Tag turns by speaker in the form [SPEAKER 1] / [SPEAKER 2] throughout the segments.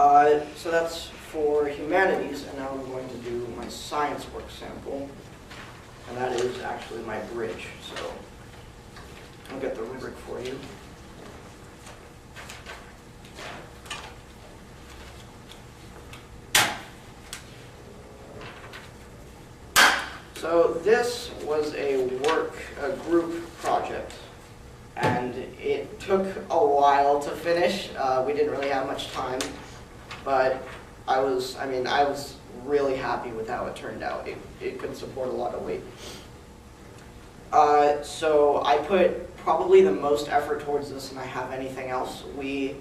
[SPEAKER 1] So that's for humanities, and now we're going to do my science work sample, and that is actually my bridge. So I'll get the rubric for you. So this was a group project, and it took a while to finish. We didn't really have much time, but I was really happy with how it turned out. It could support a lot of weight. So I put probably the most effort towards this than I have anything else. We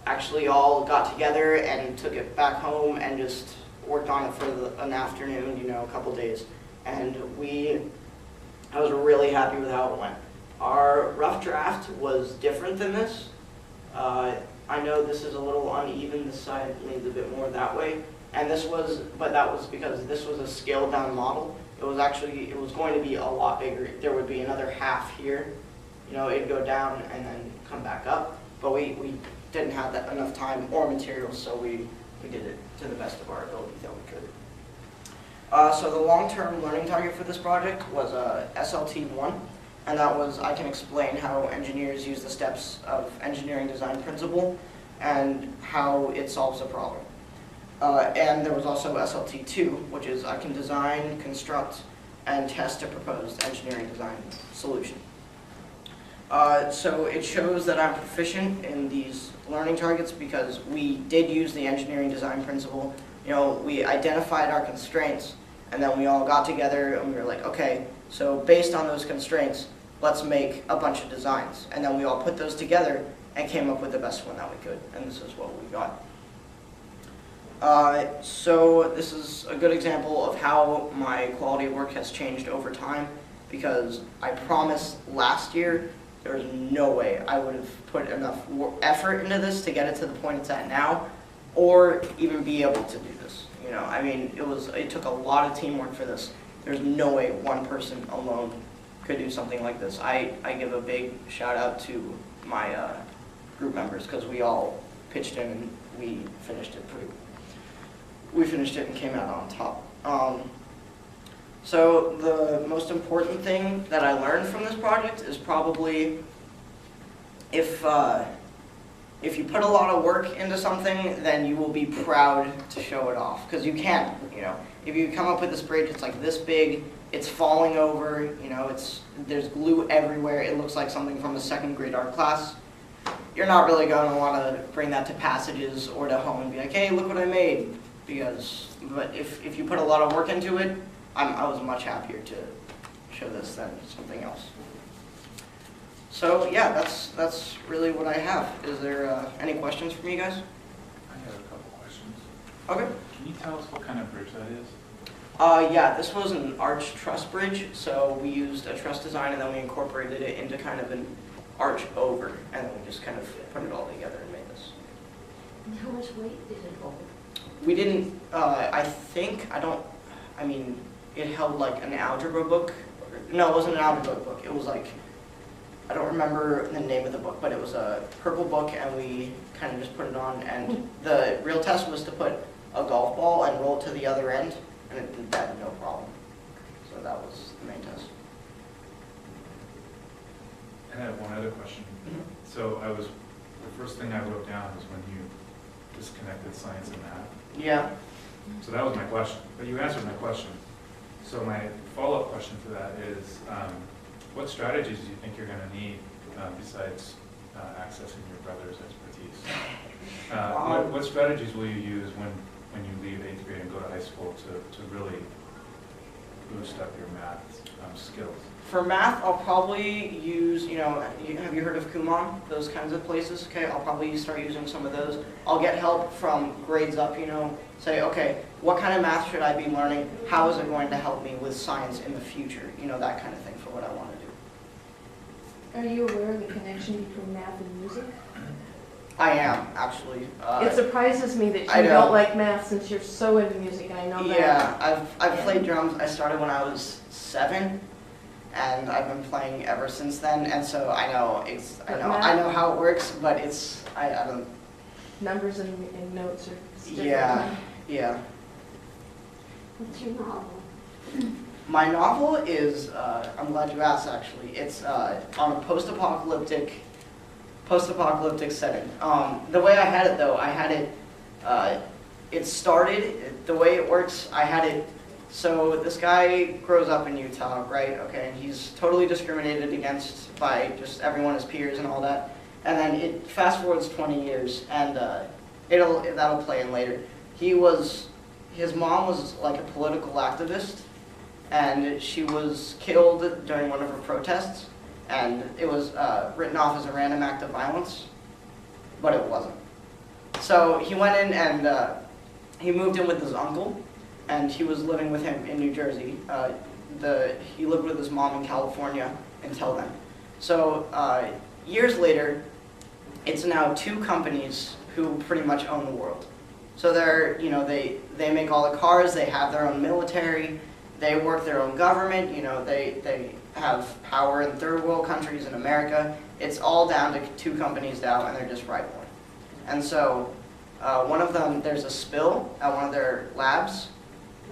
[SPEAKER 1] actually all got together and took it back home and just worked on it for an afternoon, a couple days. And I was really happy with how it went. Our rough draft was different than this. I know this is a little uneven, this side leans a bit more that way. And but that was because this was a scaled down model. It was going to be a lot bigger. There would be another half here. It'd go down and then come back up. But we didn't have enough time or materials, so we did it to the best of our ability that we could. So the long-term learning target for this project was SLT1, and that was I can explain how engineers use the steps of engineering design principle and how it solves a problem. And there was also SLT2, which is I can design, construct, and test a proposed engineering design solution. So it shows that I'm proficient in these learning targets because we did use the engineering design principle. We identified our constraints, and then we all got together and we were like, okay, so based on those constraints, let's make a bunch of designs. And then we all put those together and came up with the best one that we could, and this is what we got. So this is a good example of how my quality of work has changed over time, because I promised last year there was no way I would have put enough effort into this to get it to the point it's at now, or even be able to do this. It took a lot of teamwork for this. There's no way one person alone could do something like this. I give a big shout out to my group members, because we all pitched in and we finished it and came out on top. So the most important thing that I learned from this project is probably if you put a lot of work into something, then you will be proud to show it off, because you can't, if you come up with this bridge, it's like this big, it's falling over, there's glue everywhere, it looks like something from a second grade art class. You're not really going to want to bring that to Passages or to home and be like, hey, look what I made. But if you put a lot of work into it, I was much happier to show this than something else. So yeah, that's really what I have. Is there any questions from you guys?
[SPEAKER 2] I have a couple questions.
[SPEAKER 1] Okay.
[SPEAKER 2] Can you tell us what kind of bridge that is?
[SPEAKER 1] Yeah, this was an arch truss bridge, so we used a truss design and then we incorporated it into kind of an arch over, and then we just kind of put it all together and made this.
[SPEAKER 3] And how much weight did it hold?
[SPEAKER 1] We didn't, it held like an algebra book. No, it wasn't an algebra book. It was like, I don't remember the name of the book, but it was a purple book, and we kind of just put it on, and the real test was to put a golf ball and roll it to the other end, and it did that no problem. So that was the main test.
[SPEAKER 2] And I have one other question. So the first thing I wrote down was when you disconnected science and math.
[SPEAKER 1] Yeah.
[SPEAKER 2] So that was my question, but you answered my question. So my follow-up question to that is, what strategies do you think you're going to need besides accessing your brother's expertise? What strategies will you use when you leave 8th grade and go to high school to really boost up your math skills?
[SPEAKER 1] For math, I'll probably use, have you heard of Kumon? Those kinds of places, okay? I'll probably start using some of those. I'll get help from grades up, say, okay, what kind of math should I be learning? How is it going to help me with science in the future? That kind of thing for what I want to do.
[SPEAKER 4] Are you aware of the connection between math and music?
[SPEAKER 1] I am, actually.
[SPEAKER 4] It surprises me that
[SPEAKER 1] I
[SPEAKER 4] you
[SPEAKER 1] know.
[SPEAKER 4] don't like math since you're so into music, and I know that.
[SPEAKER 1] Yeah, I've played drums. I started when I was 7, and I've been playing ever since then. And so I know how it works, but I don't.
[SPEAKER 4] numbers and notes are different.
[SPEAKER 1] Yeah, yeah.
[SPEAKER 3] What's your novel?
[SPEAKER 1] My novel is, I'm glad you asked actually, it's on a post-apocalyptic setting. The way I had it though, it started, the way it works, so this guy grows up in Utah, right? Okay, and he's totally discriminated against by just everyone, his peers and all that. And then it fast forwards 20 years, and that'll play in later. His mom was like a political activist, and she was killed during one of her protests, and it was written off as a random act of violence, but it wasn't. So he went in and he moved in with his uncle, and he was living with him in New Jersey. He lived with his mom in California until then. So years later, it's now two companies who pretty much own the world. So they make all the cars, they have their own military, they work their own government, they have power in third world countries in America. It's all down to two companies now, and they're just rivaling. And so one of them, there's a spill at one of their labs,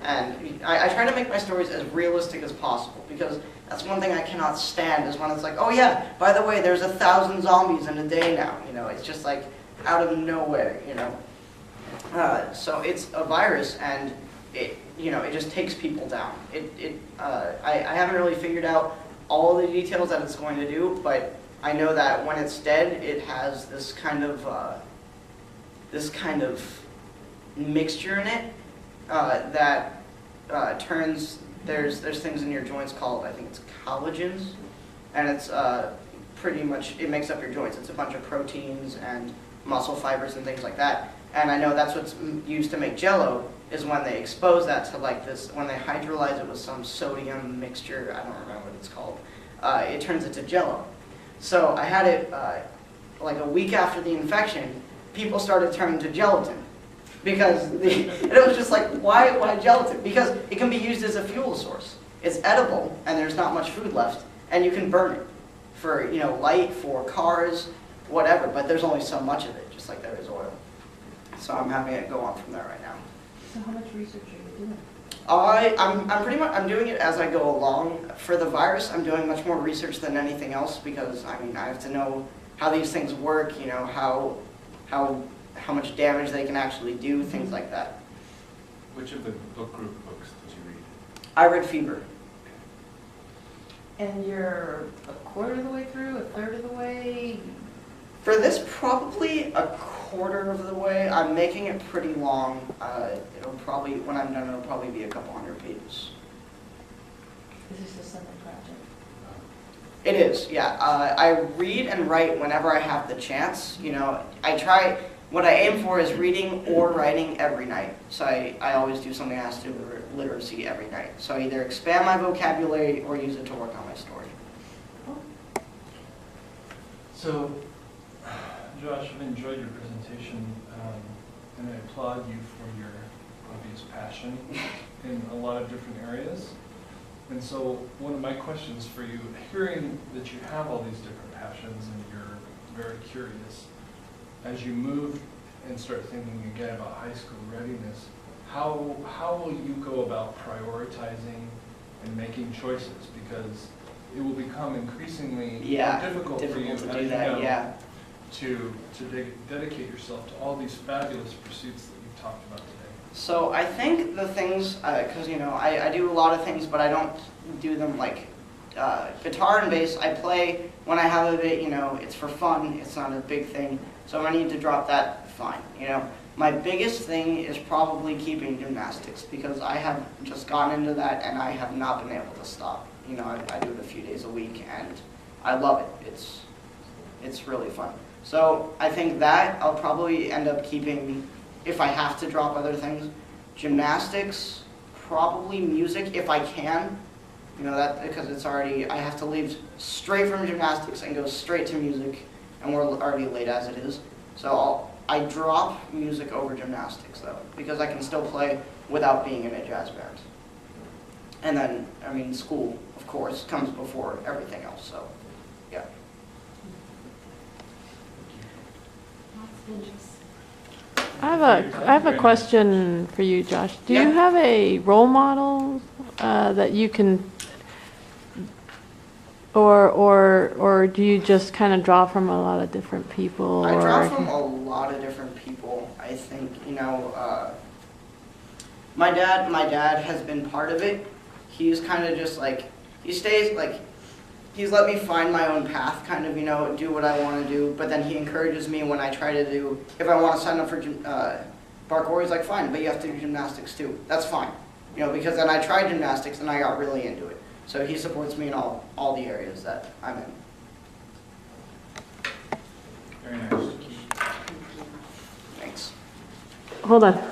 [SPEAKER 1] and I try to make my stories as realistic as possible, because that's one thing I cannot stand, is when it's like, oh yeah, by the way, there's 1,000 zombies in a day now. It's just like out of nowhere, So it's a virus, and it just takes people down. I haven't really figured out all the details that it's going to do, but I know that when it's dead, it has this kind of mixture in it that turns, there's things in your joints called, I think it's collagens, and it's pretty much, it makes up your joints. It's a bunch of proteins and muscle fibers and things like that. And I know that's what's used to make Jell-O, is when they expose that to like this, when they hydrolyze it with some sodium mixture, I don't remember what it's called, it turns it to Jell-O. So I had it like a week after the infection, people started turning to gelatin. Because and it was just like, why gelatin? Because it can be used as a fuel source. It's edible, and there's not much food left, and you can burn it for light, for cars, whatever. But there's only so much of it, just like there is oil. So I'm having it go on from there right now.
[SPEAKER 4] So how much research are you doing?
[SPEAKER 1] I'm doing it as I go along. For the virus, I'm doing much more research than anything else, because I have to know how these things work. How much damage they can actually do, things like that.
[SPEAKER 2] Which of the book group books did you read?
[SPEAKER 1] I read Fever.
[SPEAKER 4] And you're a quarter of the way through, a third of the way?
[SPEAKER 1] For this, probably a quarter of the way. I'm making it pretty long. It'll probably, when I'm done, it'll probably be a couple hundred pages.
[SPEAKER 4] Is this a summer project?
[SPEAKER 1] It is, yeah. I read and write whenever I have the chance. I try. What I aim for is reading or writing every night. So I always do something that has to do with literacy every night. So I either expand my vocabulary or use it to work on my story.
[SPEAKER 5] So, Josh, I've enjoyed your presentation, and I applaud you for your obvious passion in a lot of different areas. And so one of my questions for you, hearing that you have all these different passions and you're very curious, as you move and start thinking again about high school readiness, how will you go about prioritizing and making choices? Because it will become increasingly more difficult for you,
[SPEAKER 1] to do that,
[SPEAKER 5] to dedicate yourself to all these fabulous pursuits that you've talked about today.
[SPEAKER 1] So I think the things, because I do a lot of things, but I don't do them like guitar and bass. I play when I have a bit, it's for fun. It's not a big thing. So if I need to drop that, fine. My biggest thing is probably keeping gymnastics, because I have just gotten into that and I have not been able to stop. I do it a few days a week and I love it. It's really fun. So I think that I'll probably end up keeping, if I have to drop other things, gymnastics, probably music if I can. That because it's already, I have to leave straight from gymnastics and go straight to music, and we're already late as it is. So I drop music over gymnastics though, because I can still play without being in a jazz band. And then, school, of course, comes before everything else, so, yeah.
[SPEAKER 3] Lots of interest.
[SPEAKER 6] I have a question for you, Josh. Do you
[SPEAKER 1] Yeah.
[SPEAKER 6] have a role model that you can, or do you just kind of draw from a lot of different people?
[SPEAKER 1] I draw
[SPEAKER 6] or-
[SPEAKER 1] from a lot of different people. I think, my dad has been part of it. He's kind of just like, he stays like, he's let me find my own path, kind of, do what I want to do. But then he encourages me when I try to do, if I want to sign up for parkour, he's like, fine, but you have to do gymnastics too. That's fine, because then I tried gymnastics and I got really into it. So he supports me in all the areas that I'm in.
[SPEAKER 2] Very nice.
[SPEAKER 1] Thanks.
[SPEAKER 6] Hold on.